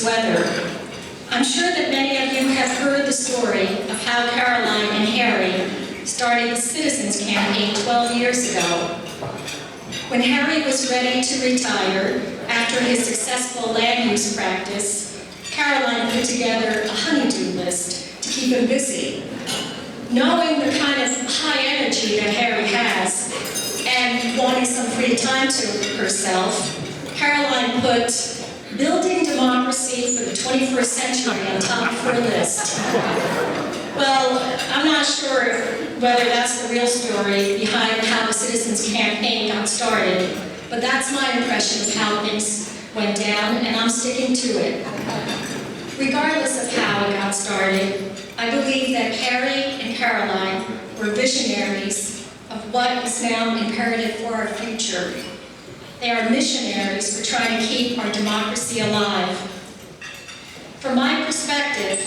this weather. I'm sure that many of you have heard the story of how Caroline and Harry started the Citizens Campaign 12 years ago. When Harry was ready to retire after his successful land use practice, Caroline put together a honey-do list to keep him busy. Knowing the kind of high energy that Harry has and wanting some free time to herself, Caroline put building democracy for the 21st century on top of her list. Well, I'm not sure whether that's the real story behind how the Citizens Campaign got started, but that's my impression of how things went down, and I'm sticking to it. Regardless of how it got started, I believe that Harry and Caroline were visionaries of what is now imperative for our future. They are missionaries for trying to keep our democracy alive. From my perspective,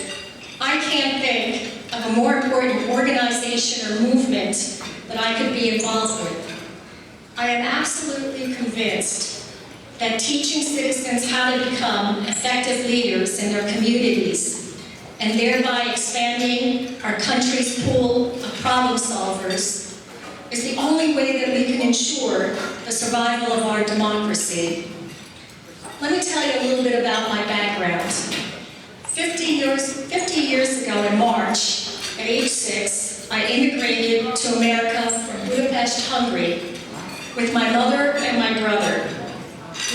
I can't think of a more important organization or movement that I could be involved with. I am absolutely convinced that teaching citizens how to become effective leaders in their communities and thereby expanding our country's pool of problem solvers is the only way that we can ensure the survival of our democracy. Let me tell you a little bit about my background. 50 years ago in March, at age 6, I immigrated to America from Budapest, Hungary, with my mother and my brother.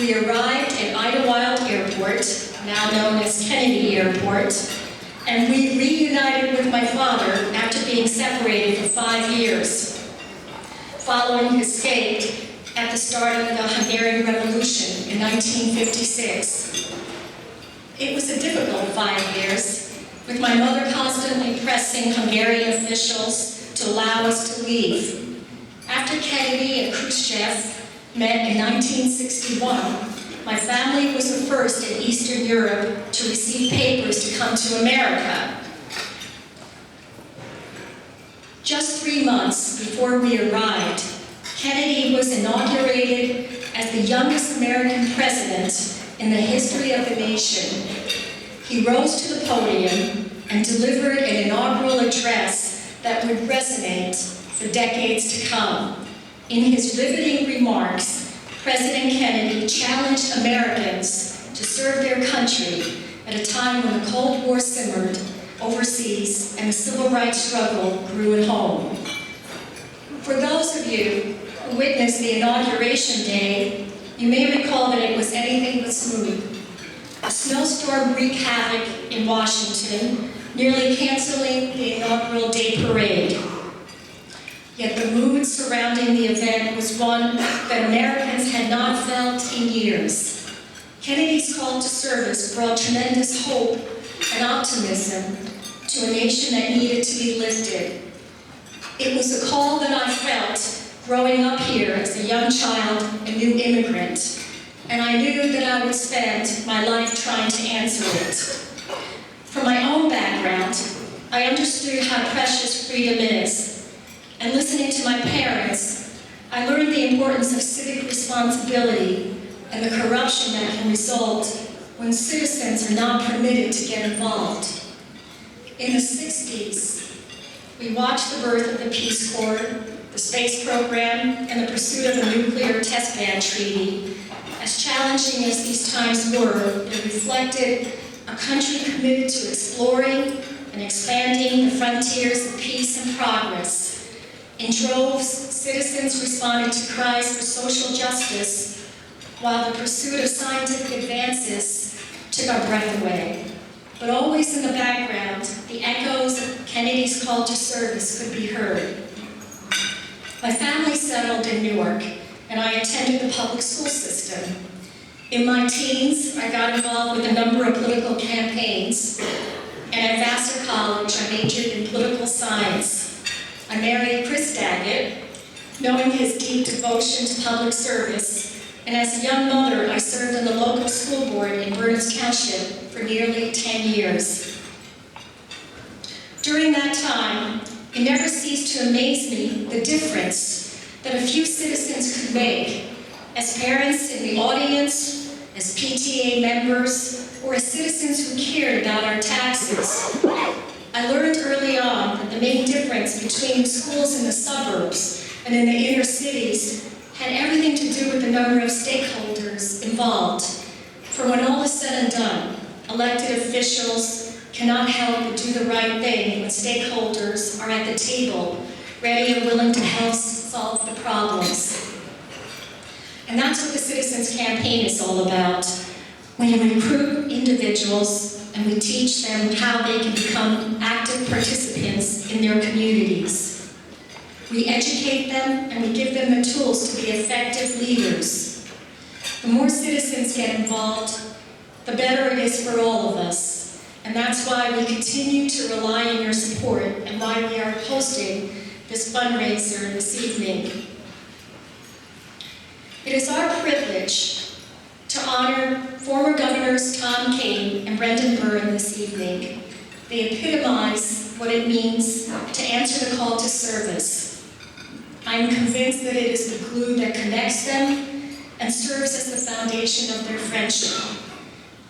We arrived at Idlewild Airport, now known as Kennedy Airport, and we reunited with my father after being separated for 5 years, following his escape at the start of the Hungarian Revolution in 1956. It was a difficult 5 years, with my mother constantly pressing Hungarian officials to allow us to leave. After Kennedy and Khrushchev met in 1961, my family was the first in Eastern Europe to receive papers to come to America. Just 3 months before we arrived, Kennedy was inaugurated as the youngest American president in the history of the nation. He rose to the podium and delivered an inaugural address that would resonate for decades to come. In his riveting remarks, President Kennedy challenged Americans to serve their country at a time when the Cold War simmered overseas and the civil rights struggle grew at home. For those of you who witnessed the inauguration day, you may recall that it was anything but smooth. A snowstorm wreaked havoc in Washington, nearly canceling the inaugural day parade. Yet the mood surrounding the event was one that Americans had not felt in years. Kennedy's call to service brought tremendous hope and optimism to a nation that needed to be lifted. It was a call that I felt growing up here as a young child and new immigrant, and I knew that I would spend my life trying to answer it. From my own background, I understood how precious freedom is, and listening to my parents, I learned the importance of civic responsibility and the corruption that can result when citizens are not permitted to get involved. In the 60s, we watched the birth of the Peace Corps, the space program, and the pursuit of the nuclear test ban treaty. As challenging as these times were, they reflected a country committed to exploring and expanding the frontiers of peace and progress. In droves, citizens responded to cries for social justice, while the pursuit of scientific advances took our breath away. But always in the background, the echoes of Kennedy's call to service could be heard. My family settled in Newark, and I attended the public school system. In my teens, I got involved with a number of political campaigns, and at Vassar College, I majored in political science. I married Chris Daggett, knowing his deep devotion to public service, and as a young mother, I served on the local school board in Byrne Township for nearly 10 years. During that time, it never ceased to amaze me the difference that a few citizens could make. As parents in the audience, as PTA members, or as citizens who cared about our taxes. I learned early on that the main difference between schools in the suburbs and in the inner cities had everything to do with the number of stakeholders involved. For when all is said and done, elected officials cannot help but do the right thing when stakeholders are at the table, ready and willing to help solve the problems. And that's what the Citizens Campaign is all about. We recruit individuals and we teach them how they can become active participants in their communities. We educate them and we give them the tools to be effective leaders. The more citizens get involved, the better it is for all of us. And that's why we continue to rely on your support and why we are hosting this fundraiser this evening. It is our privilege to honor former Governors Tom Kean and Byrne this evening. They epitomize what it means to answer the call to service. I'm convinced that it is the glue that connects them and serves as the foundation of their friendship.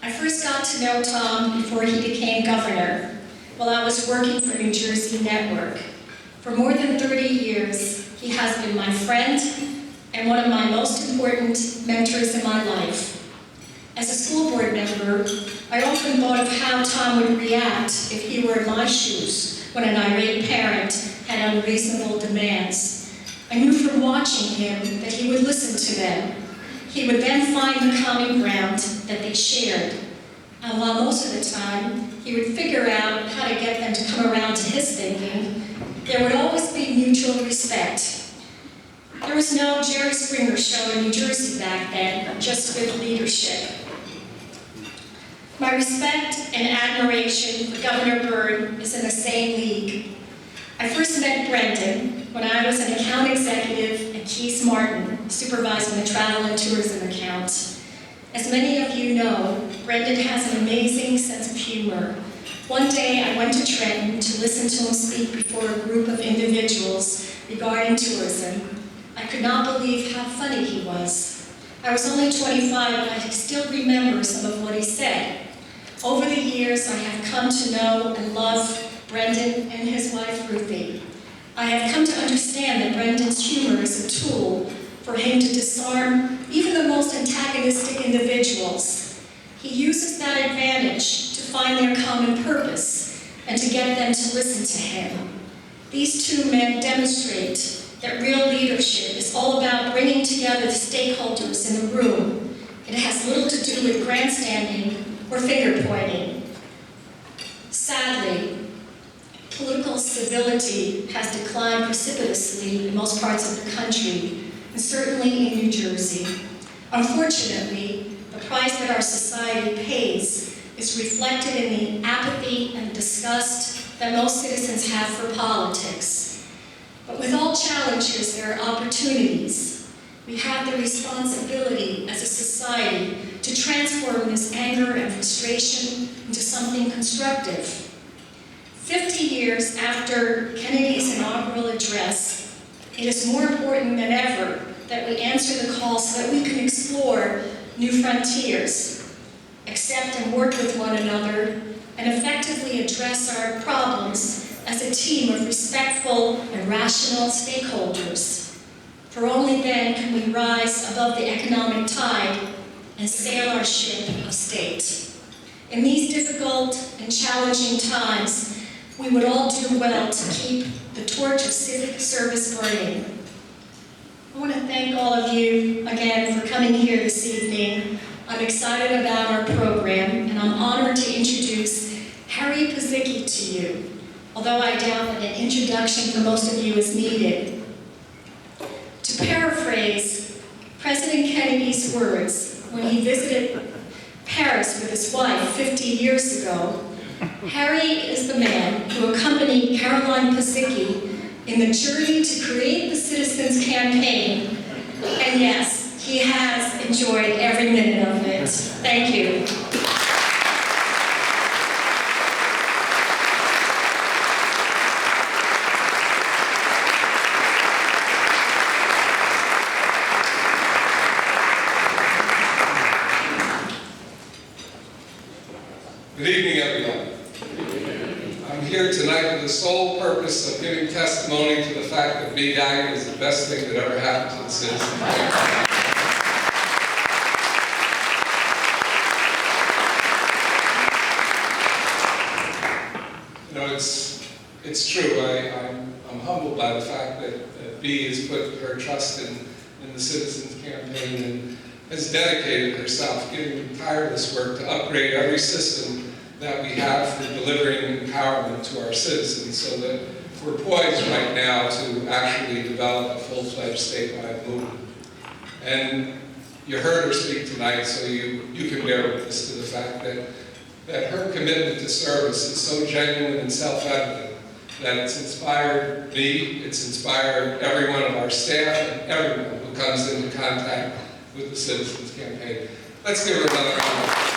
I first got to know Tom before he became governor, while I was working for New Jersey Network. For more than 30 years, he has been my friend and one of my most important mentors in my life. As a school board member, I often thought of how Tom would react if he were in my shoes when an irate parent had unreasonable demands. I knew from watching him that he would listen to them. He would then find the common ground that they shared. And while most of the time he would figure out how to get them to come around to his thinking, there would always be mutual respect. There was no Jerry Springer show in New Jersey back then, just good leadership. My respect and admiration for Governor Byrne is in the same league. I first met Brendan when I was an account executive at Kean Martin, supervising the travel and tourism account. As many of you know, Brendan has an amazing sense of humor. One day I went to Trenton to listen to him speak before a group of individuals regarding tourism. I could not believe how funny he was. I was only 25, but I still remember some of what he said. Over the years, I have come to know and love Brendan and his wife, Ruthie. I have come to understand that Brendan's humor is a tool for him to disarm even the most antagonistic individuals. He uses that advantage to find their common purpose and to get them to listen to him. These two men demonstrate that real leadership is all about bringing together the stakeholders in the room. It has little to do with grandstanding or finger-pointing. Sadly, political civility has declined precipitously in most parts of the country, and certainly in New Jersey. Unfortunately, the price that our society pays is reflected in the apathy and disgust that most citizens have for politics. But with all challenges, there are opportunities. We have the responsibility as a society to transform this anger and frustration into something constructive. 50 years after Kennedy's inaugural address, it is more important than ever that we answer the call so that we can explore new frontiers, accept and work with one another, and effectively address our problems as a team of respectful and rational stakeholders. For only then can we rise above the economic tide and sail our ship of state. In these difficult and challenging times, we would all do well to keep the torch of civic service burning. I want to thank all of you again for coming here this evening. I'm excited about our program, and I'm honored to introduce Harry Pazicki to you, although I doubt that an introduction for most of you is needed. To paraphrase President Kennedy's words when he visited Paris with his wife 50 years ago, Harry is the man who accompanied Caroline Pazicki in the journey to create the Citizens Campaign. And yes, he has enjoyed every minute of it. Thank you. the sole purpose of giving testimony to the fact that Big Ag is the best thing that ever happened to the citizens. You know, it's true. I'm humbled by the fact that Bee has put her trust in the Citizens Campaign and has dedicated herself, giving tireless work to upgrade every system that we have for delivering empowerment to our citizens, so that we're poised right now to actually develop a full-fledged statewide movement. And you heard her speak tonight, so you can bear witness to the fact that her commitment to service is so genuine and self-evident that it's inspired me, it's inspired every one of our staff and everyone who comes into contact with the Citizens Campaign. Let's give her another round of applause.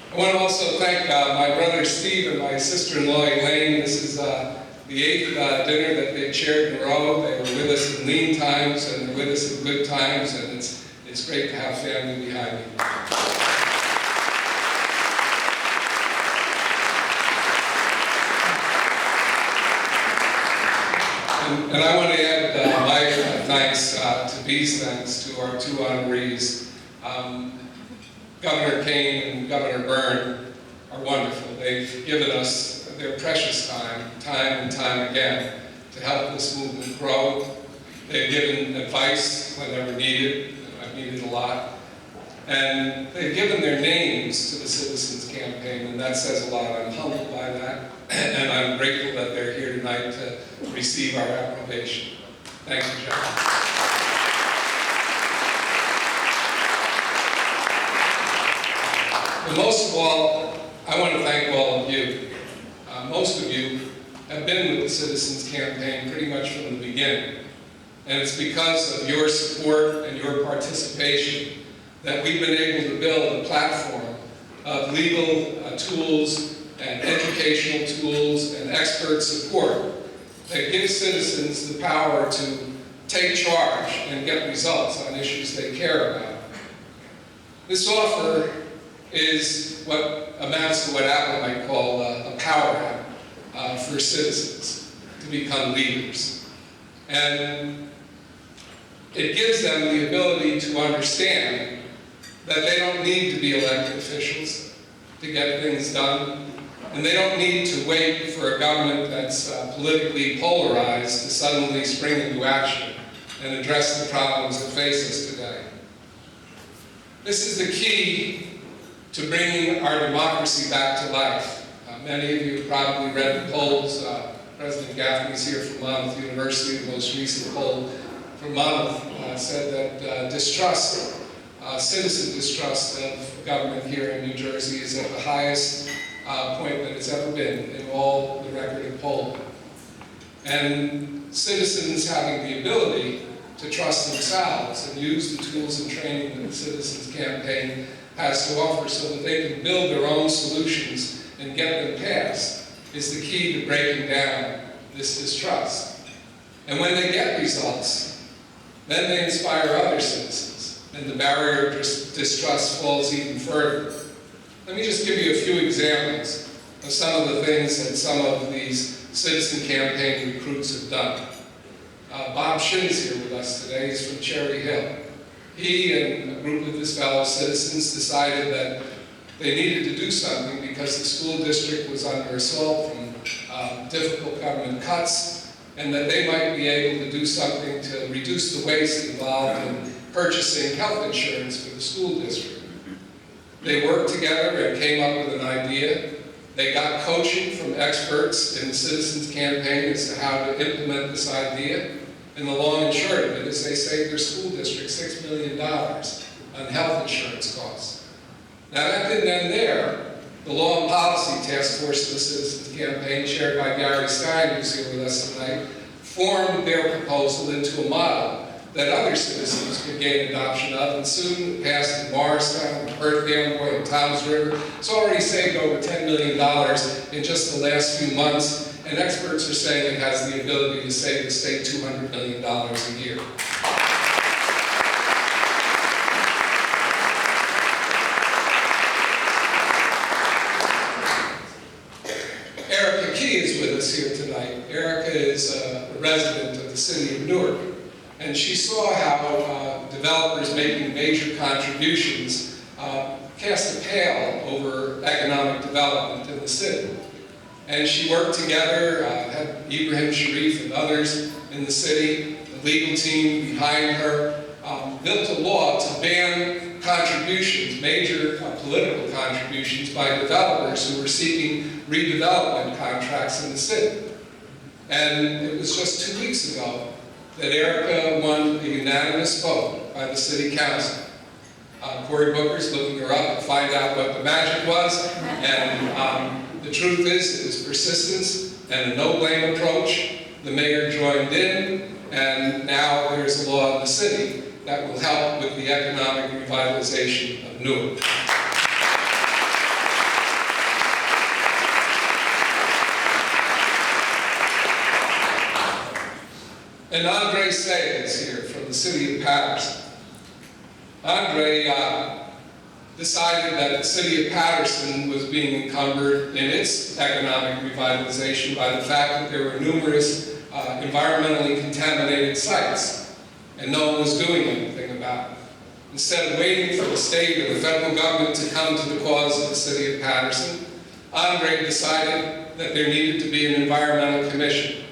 I want to also thank my brother Steve and my sister-in-law Elaine. This is the 8th dinner that they chaired in a row. They were with us in lean times and they're with us in good times, and it's great to have family behind me. And I want to add my thanks to Bee's thanks to our 2 honorees. Governor Kean and Governor Byrne are wonderful. They've given us their precious time and time again, to help this movement grow. They've given advice whenever needed. I've needed a lot. And they've given their names to the Citizens Campaign, and that says a lot. I'm humbled by that, and I'm grateful that they're here tonight to receive our approbation. Thank you, John. But most of all, I want to thank all of you. Most of you have been with the Citizens Campaign pretty much from the beginning. And it's because of your support and your participation that we've been able to build a platform of legal tools and educational tools and expert support that gives citizens the power to take charge and get results on issues they care about. This offer is what amounts to what Apple might call a power app for citizens to become leaders. And it gives them the ability to understand that they don't need to be elected officials to get things done, and they don't need to wait for a government that's politically polarized to suddenly spring into action and address the problems that face us today. This is the key to bringing our democracy back to life. Many of you have probably read the polls. President Gaffney's here from Monmouth University. The most recent poll from Monmouth said that distrust, citizen distrust of government here in New Jersey is at the highest point that it's ever been in all the record of polling. And citizens having the ability to trust themselves and use the tools and training that the Citizens Campaign has to offer so that they can build their own solutions and get them passed is the key to breaking down this distrust. And when they get results, then they inspire other citizens, and the barrier of distrust falls even further. Let me just give you a few examples of some of the things that some of these Citizen Campaign recruits have done. Bob Shin's here with us today. He's from Cherry Hill. He and a group of his fellow citizens decided that they needed to do something because the school district was under assault from difficult government cuts, and that they might be able to do something to reduce the waste involved in purchasing health insurance for the school district. They worked together and came up with an idea. They got coaching from experts in the Citizens Campaign as to how to implement this idea. And the long and short of it is they saved their school district $6 million on health insurance costs. Now that didn't end there. The Law and Policy Task Force of the Citizens Campaign, chaired by Gary Stein, who's here with us tonight, formed their proposal into a model that other citizens could gain adoption of, and soon it passed in Morristown, Perth, Amboy, and Toms River. It's already saved over $10 million in just the last few months, and experts are saying it has the ability to save the state $200 million a year. Key is with us here tonight. Erica is a resident of the city of Newark, and she saw how developers making major contributions cast a pale over economic development in the city. And she worked together, had Ibrahim Sharif and others in the city, the legal team behind her, built a law to ban contributions, major political contributions by developers who were seeking redevelopment contracts in the city. And it was just 2 weeks ago that Erica won a unanimous vote by the city council. Cory Booker's looking her up to find out what the magic was, and the truth is it was persistence and a no-blame approach. The mayor joined in, and now there's a law in the city that will help with the economic revitalization of Newark. And Andre Say is here from the city of Patterson. Andre decided that the city of Patterson was being encumbered in its economic revitalization by the fact that there were numerous environmentally contaminated sites, and no one was doing anything about it. Instead of waiting for the state or the federal government to come to the cause of the city of Patterson, Andre decided that there needed to be an environmental commission.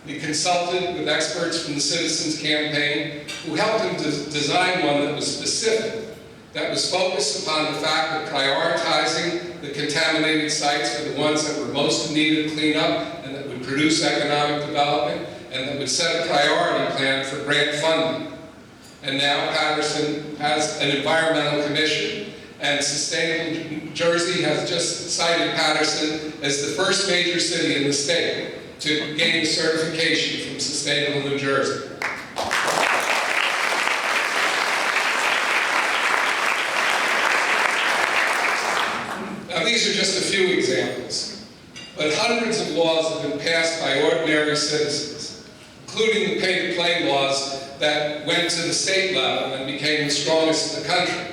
He consulted with experts from the Citizens Campaign who helped him to design one that was specific, that was focused upon the fact of prioritizing the contaminated sites for the ones that were most in need of cleanup and that would produce economic development and that would set a priority plan for grant funding. And now Patterson has an environmental commission, and Sustainable New Jersey has just cited Patterson as the first major city in the state to gain certification from Sustainable New Jersey. Now these are just a few examples, but hundreds of laws have been passed by ordinary citizens, including the pay-to-play laws that went to the state level and became the strongest in the country.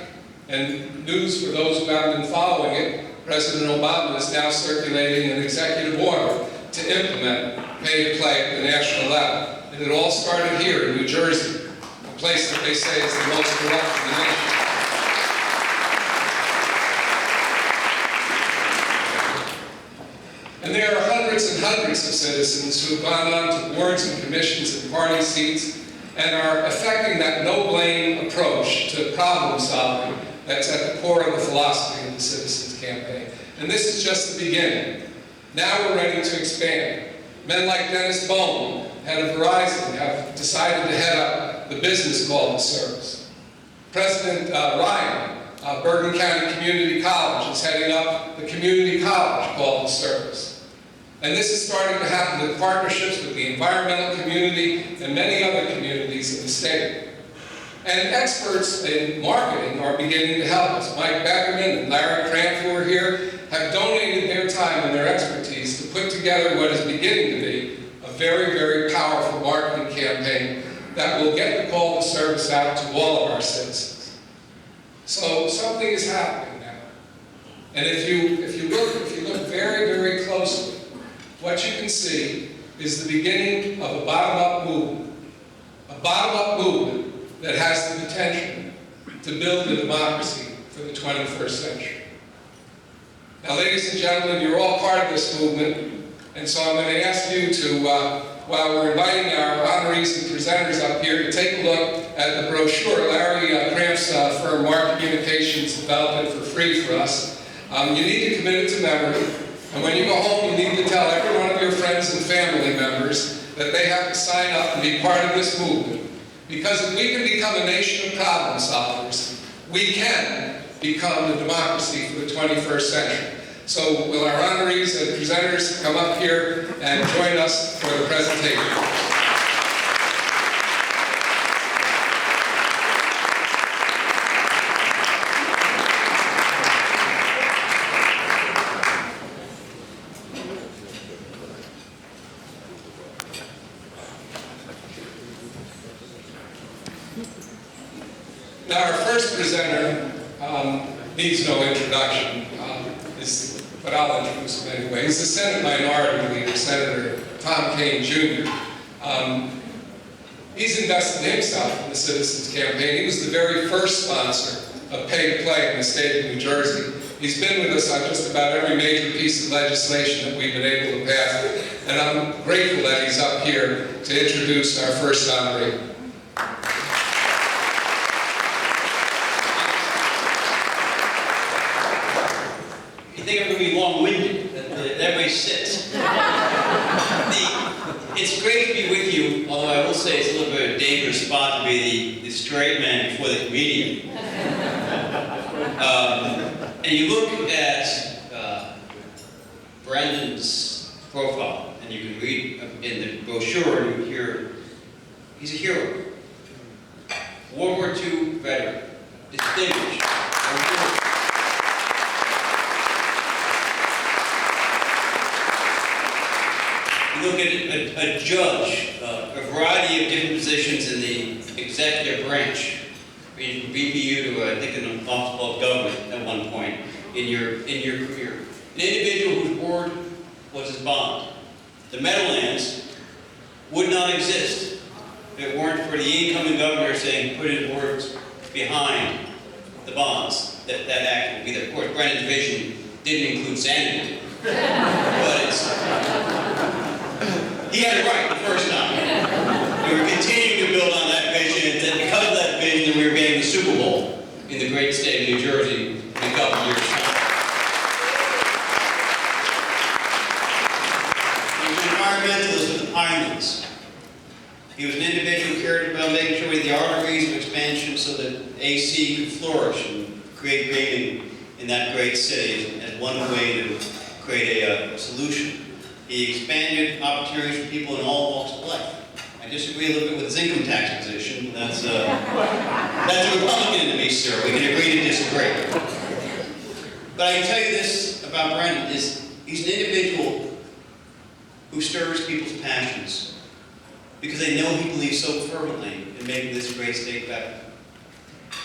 And news for those who haven't been following it, President Obama is now circulating an executive order to implement pay-to-play at the national level. And it all started here in New Jersey, a place that they say is the most corrupt in the nation. And there are hundreds and hundreds of citizens who have gone on to boards and commissions and party seats and are affecting that no-blame approach to problem solving that's at the core of the philosophy of the Citizens Campaign. And this is just the beginning. Now we're ready to expand. Men like Dennis Bowman, head of Verizon, have decided to head up the business call and service. President Ryan, Byrne County Community College, is heading up the community college call and service. And this is starting to happen with partnerships with the environmental community and many other communities in the state. And experts in marketing are beginning to help us. Mike Beckerman and Larry Cramp, who are here, have donated their time and their expertise to put together what is beginning to be a very, very powerful marketing campaign that will get the call to service out to all of our citizens. So something is happening now. And if you look very, very closely, what you can see is the beginning of a bottom-up movement. A bottom-up movement that has the potential to build a democracy for the 21st century. Now, ladies and gentlemen, you're all part of this movement, and so I'm going to ask you to, while we're inviting our honorees and presenters up here, to take a look at the brochure. Larry Cramp's firm, Mark Communications, developed it for free for us. You need to commit it to memory, and when you go home, you need to tell every one of your friends and family members that they have to sign up and be part of this movement. Because if we can become a nation of problem solvers, we can become the democracy for the 21st century. So will our honorees and presenters come up here and join us for the presentation? Now, our first presenter needs no introduction. Is what but I'll introduce him anyway. He's the Senate Minority Leader, Senator Tom Kean, Jr. He's invested himself in the Citizens Campaign. He was the very first sponsor of pay-to-play in the state of New Jersey. He's been with us on just about every major piece of legislation that we've been able to pass, and I'm grateful that he's up here to introduce our first honoree. You think I'm going to be long-winded, that everybody sits. It's great to be with you, although I will say it's a little bit of a dangerous spot to be the straight man before the comedian. And you look at Brandon's profile, and you can read in the brochure, and you hear, he's a hero. World War II veteran, distinguished. You look at a judge, a variety of different positions in the executive branch, being from BPU to I think an office called government at one point in your career. An individual whose word was his bond. The Meadowlands would not exist if it weren't for the incoming governor saying put his words behind the bonds. That act would be there. Of course, Brandon's vision didn't include sanity, but he had it right the first time. We were continuing to build on that vision, and because of that vision, we were getting the Super Bowl in the great state of New Jersey in a couple of years' time. He was an environmentalist of the pioneers. He was an individual who cared about making sure we had the arteries of expansion so that AC could flourish and create greening in that great city as one way to create a solution. He expanded opportunities for people in all walks of life. I disagree a little bit with his income tax position. That's a Republican to me, sir. We can agree to disagree. But I can tell you this about Brandon, is he's an individual who stirs people's passions because they know he believes so fervently in making this great state better.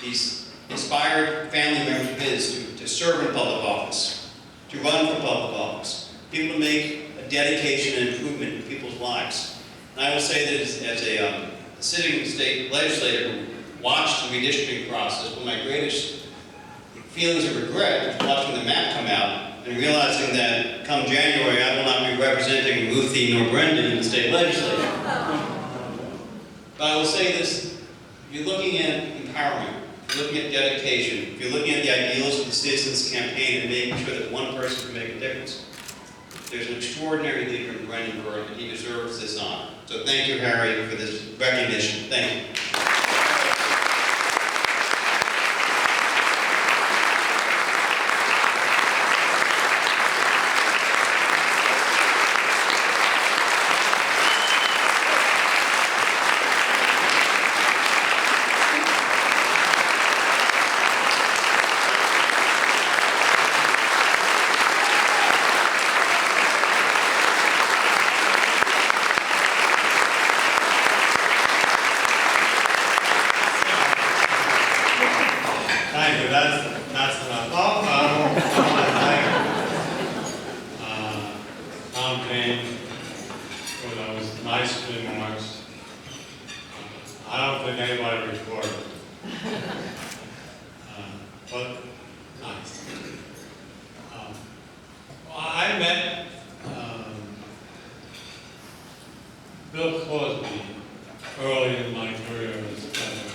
He's inspired family members of his to serve in public office, to run for public office, people to make a dedication and improvement in people's lives. And I will say that as a sitting state legislator who watched the redistricting process, one of my greatest feelings of regret was watching the map come out and realizing that come January I will not be representing Ruthie nor Brendan in the state legislature. But I will say this, if you're looking at empowerment, if you're looking at dedication, if you're looking at the ideals of the Citizens Campaign and making sure that one person can make a difference, there's an extraordinary leader in Brendan Byrne, and he deserves this honor. So thank you, Harry, for this recognition. Thank you. Thank you. That's what I thought. Tom Kean, for those nice remarks. I don't think anybody recorded it. But nice. Well, I met Bill Cosby early in my career as a senator.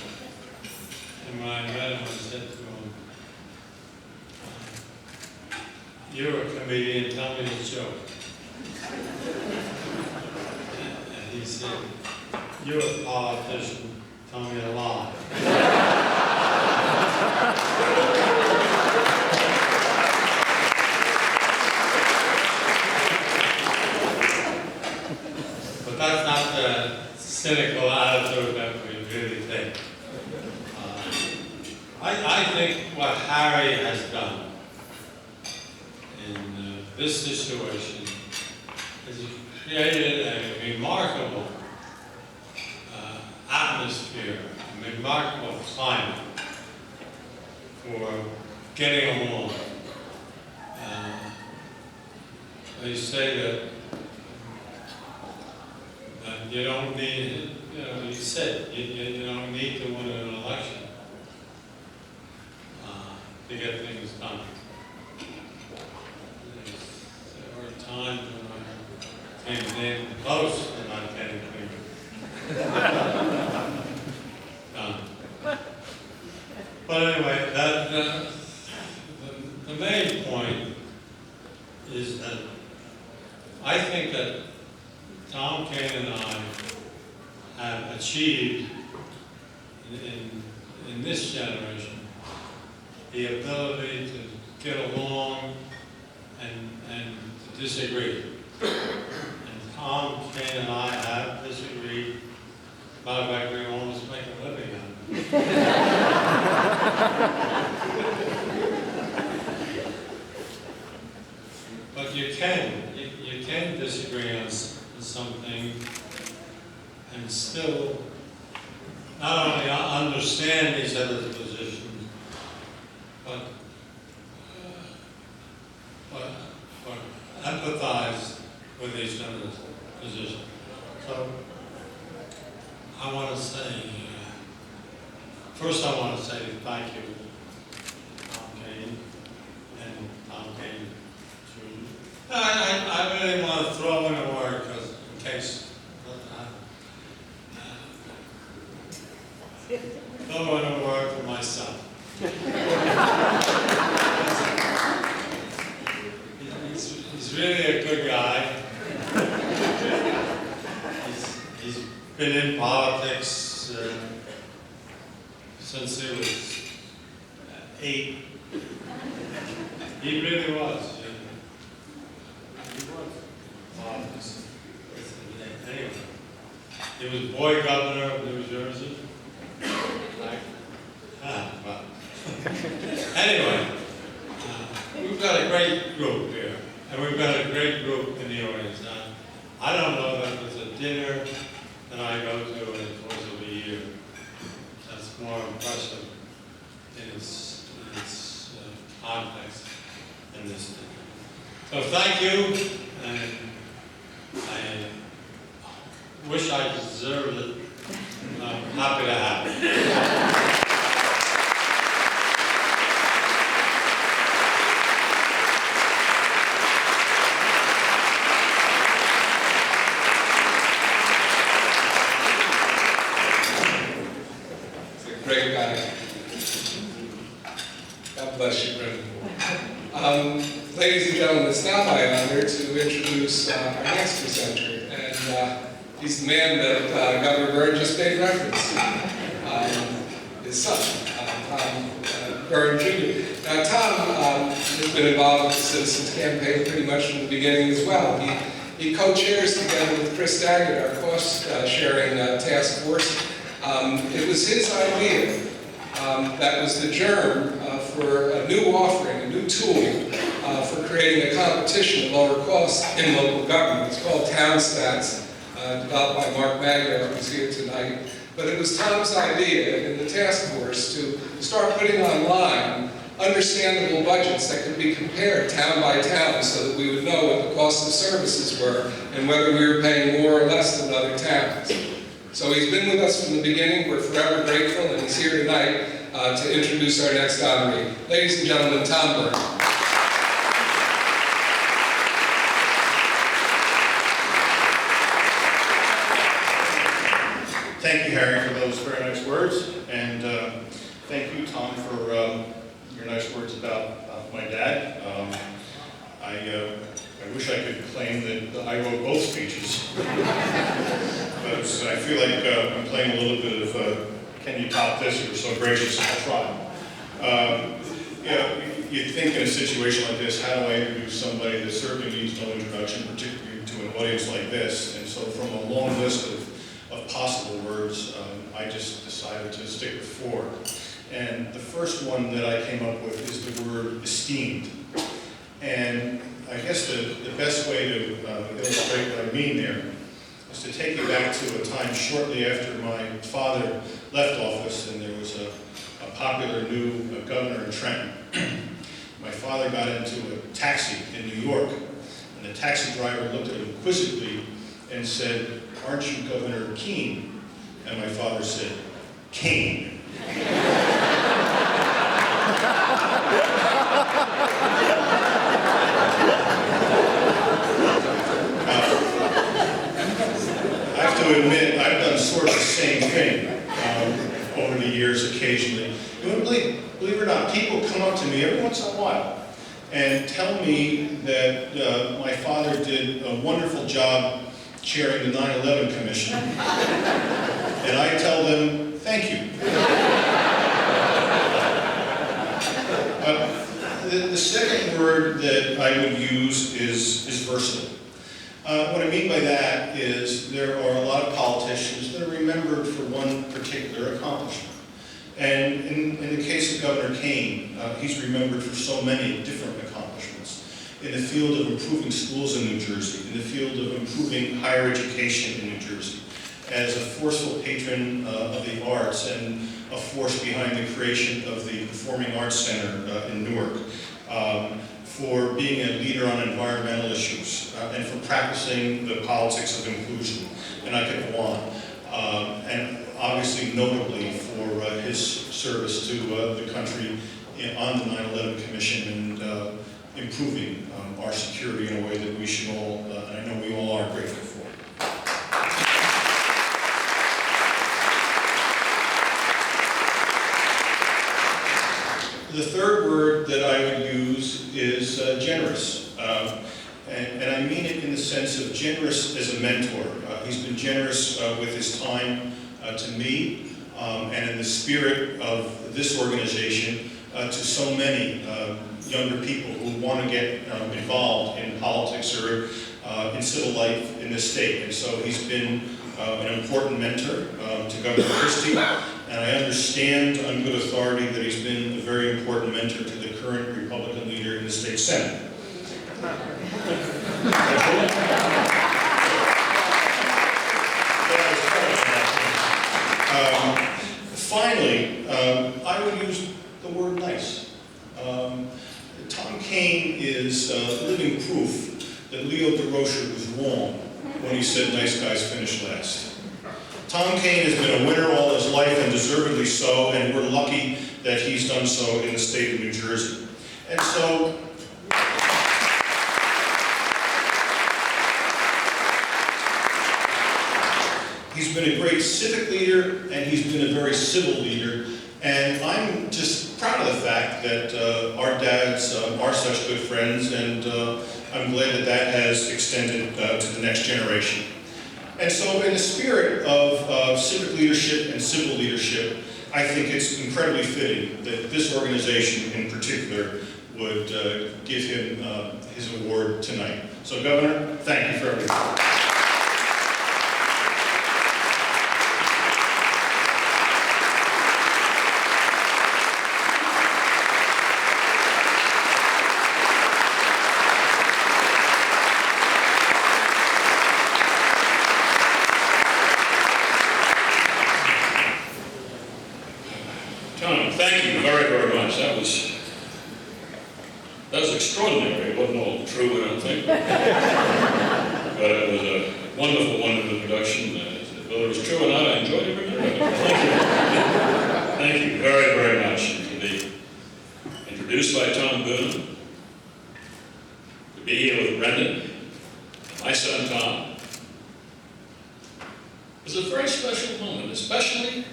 And when I met him, I said to him, "You're a comedian, tell me the joke." And he said, "You're a politician, tell me a lie." But that's not the cynical attitude that we really think. I think what Harry has done in this situation is he created a remarkable atmosphere, a remarkable climate for getting along. they say that you don't need, you said you don't need to win an election to get things done. There were times when I came close to not getting things done. But anyway, the main point is that I think that Tom, Kean, and I have achieved in this generation the ability to get along and to disagree. And Tom, Kean, and I have disagreed. Matter of fact, we almost make a living out of it. But you can disagree on something and still not only understand each other's positions, but empathize with each other's position. So I want to say, first I want to say thank you, Tom Kean and Tom Kean. I really want to throw in a word because in case throw in a word for myself. He's really a good guy. He's been in politics since he was 8. He really was. Anyway, he was boy governor of New Jersey. Well. Anyway, we've got a great group here, and we've got a great group in the audience. I don't know that there's a dinner that I go to in the course of a year that's more impressive in its context than this dinner. So thank you, and I wish I deserved it. I'm happy to have it. He's a great guy. God bless you, Brendan. Ladies and gentlemen, it's now my honor to introduce our next presenter, and he's the man that Governor Byrne just made reference to, his son, Tom Byrne Jr. Now, Tom has been involved with the Citizens Campaign pretty much from the beginning as well. He co-chairs together with Chris Daggett our cost-sharing task force. It was his idea that was the germ for a new offering, a new tool for creating a competition of lower costs in local government. It's called Town Stats, developed by Mark Magno, who's here tonight. But it was Tom's idea in the task force to start putting online understandable budgets that could be compared town by town so that we would know what the cost of services were and whether we were paying more or less than other towns. So he's been with us from the beginning. We're forever grateful, and he's here tonight to introduce our next honoree. Ladies and gentlemen, Tom Byrne. Thank you, Harry, for those very nice words, and thank you, Tom, for your nice words about my dad. I wish I could claim that I wrote both speeches, but I feel like I'm playing a little bit of can you top this? You were so gracious, I'll try. You think in a situation like this, how do I introduce somebody that certainly needs no introduction, particularly to an audience like this? And so from a long list of possible words, I just decided to stick with 4. And the first one that I came up with is the word esteemed. And I guess the best way to illustrate what I mean there is to take you back to a time shortly after my father left office and there was a popular new governor in Trenton. My father got into a taxi in New York, and And the taxi driver looked at him quizzically and said, "Aren't you Governor Kean?" And my father said, "Kean." I have to admit, I've done sort of the same thing over the years occasionally. And believe it or not, people come up to me every once in a while and tell me that my father did a wonderful job chairing the 9/11 Commission. And I tell them, thank you. The second word that I would use is versatile. What I mean by that is there are a lot of politicians that are remembered for one particular accomplishment. And in the case of Governor Kean, he's remembered for so many different accomplishments. In the field of improving schools in New Jersey, in the field of improving higher education in New Jersey, as a forceful patron of the arts and a force behind the creation of the Performing Arts Center in Newark, for being a leader on environmental issues, and for practicing the politics of inclusion, and I could go on. And obviously notably for his service to the country on the 9/11 Commission and improving our security in a way that we should all, and I know we all are grateful for. The third word that I would use is generous. And I mean it in the sense of generous as a mentor. He's been generous with his time to me, and in the spirit of this organization, to so many younger people who want to get involved in politics or in civil life in this state. And so he's been an important mentor to Governor Christie, and I understand on good authority that he's been a very important mentor to the current Republican leader in the state Senate. Finally, I would use the word nice. Tom Kean is living proof that Leo DeRocher was wrong when he said nice guys finish last. Tom Kean has been a winner all his life, and deservedly so, and we're lucky that he's done so in the state of New Jersey. And so, he's been a great civic leader, and he's been a very civil leader, and I'm just proud of the fact that our dads are such good friends, and I'm glad that that has extended to the next generation. And so in the spirit of civic leadership and civil leadership, I think it's incredibly fitting that this organization in particular would give him his award tonight. So Governor, thank you for everything. Thank you very, very much. That was extraordinary. It wasn't all true, I don't think. But it was a wonderful, wonderful introduction. Whether it was true or not, I enjoyed every minute of it. Thank you. Thank you very, very much. To be introduced by Tom Byrne, to be here with Brendan, my son Tom, was a very special moment, especially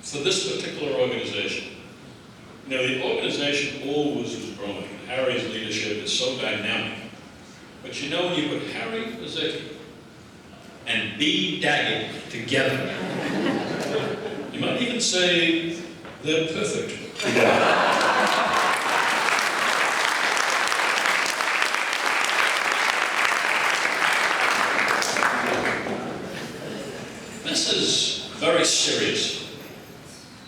for this particular organization. You know, the organization always was growing. Harry's leadership is so dynamic. But you know, when you put Harry Pazicki and B. Daggett together, you might even say they're perfect together. This is very serious,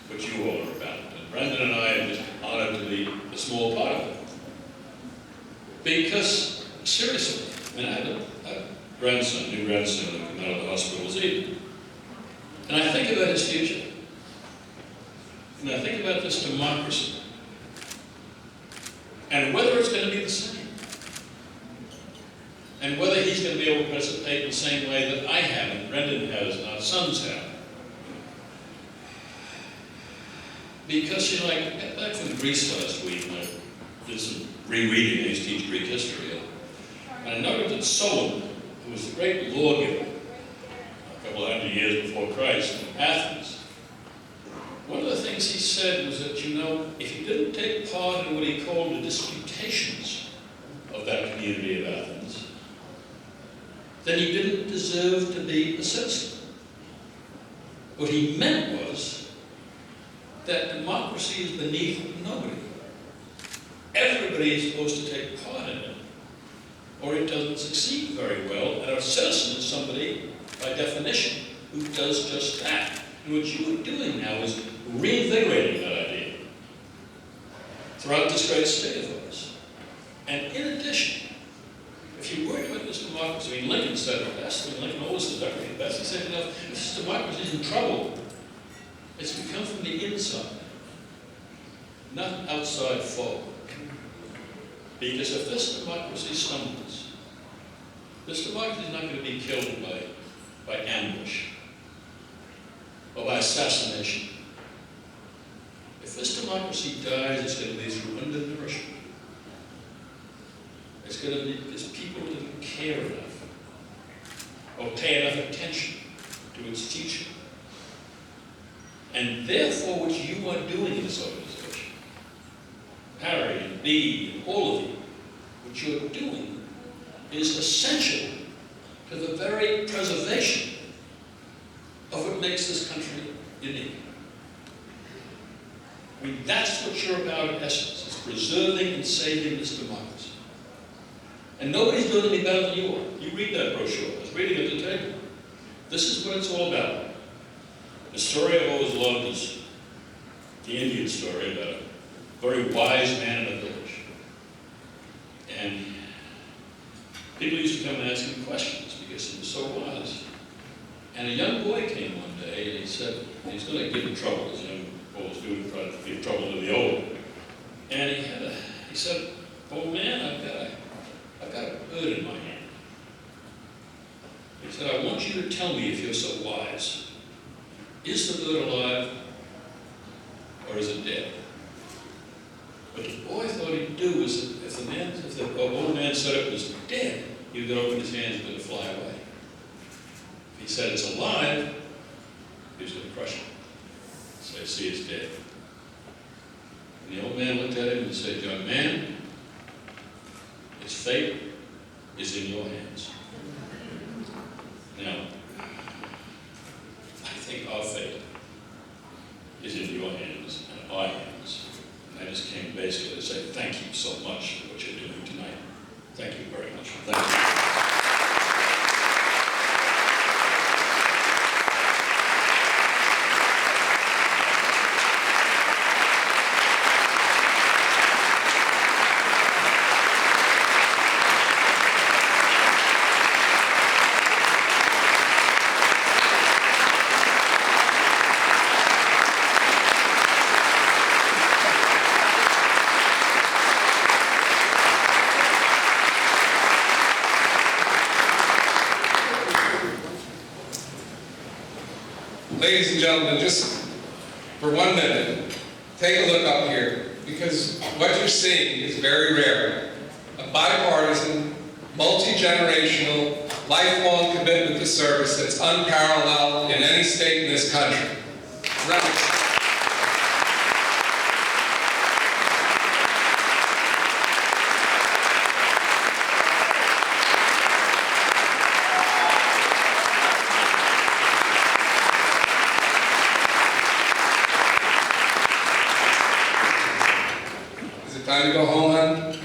what you all are about. And Brendan and I are just honored to be a small part of it. Because, seriously, I mean, I have a grandson, new grandson, who came out of the hospital this evening. And I think about his future. And I think about this democracy. And whether it's going to be the same. and whether he's going to be able to participate in the same way that I have, and Brendan has, and our sons have. Because, you know, I got back from Greece last week, and I did some rereading. I used to teach Greek history, and I noted that Solon, who was the great lawgiver a couple of hundred years before Christ in Athens, one of the things he said was that, you know, if you didn't take part in what he called the disputations of that community of Athens, then you didn't deserve to be a citizen. What he meant was that democracy is beneath nobody. Everybody is supposed to take part in it, or it doesn't succeed very well, and a citizen is somebody, by definition, who does just that. And what you are doing now is reinvigorating that idea throughout this great state of ours. And in addition, if you worry about this democracy, I mean, Lincoln said it best. I mean, Lincoln always says everything best. He said, you know, if this democracy is in trouble, it's become from the inside, not outside forward. Because if this democracy stumbles, this democracy is not going to be killed by ambush or by assassination. If this democracy dies, it's going to be through undernourishment. It's going to be because people didn't care enough or pay enough attention to its teaching. And therefore, what you are doing in this organization, Harry and Bee and all of you, what you're doing is essential to the very preservation of what makes this country unique. I mean, that's what you're about in essence, is preserving and saving this democracy. And nobody's doing any better than you are. You read that brochure. I was reading it at the table. This is what it's all about. The story I've always loved is the Indian story about a very wise man in a village. And people used to come and ask him questions because he was so wise. And a young boy came one day and he said, he's going to give him trouble, as young boys do, try to give trouble to the old. And he said, "Oh man, I've got a bird in my hand." He said, "I want you to tell me if you're so wise. Is the bird alive or is it dead?" What the boy thought he'd do was that if the old man said it was dead, he would open his hands and let it fly away. If he said it's alive, he was going to crush it. So I see it's dead. And the old man looked at him and said, "Young man, its fate is in your hands." Now, I think our fate is in your hands and our hands. And I just came basically to say thank you so much for what you're doing tonight. Thank you very much. Thank you. Ladies and gentlemen, just for 1 minute, take a look up here, because what you're seeing is very rare. A bipartisan, multi-generational, lifelong commitment to service that's unparalleled in any state in this country. Time to go home, hon?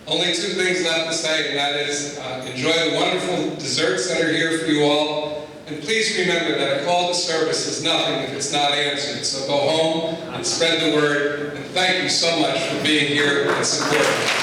Only 2 things left to say, and that is enjoy the wonderful desserts that are here for you all. And please remember that a call to service is nothing if it's not answered. So go home and spread the word. And thank you so much for being here and supporting.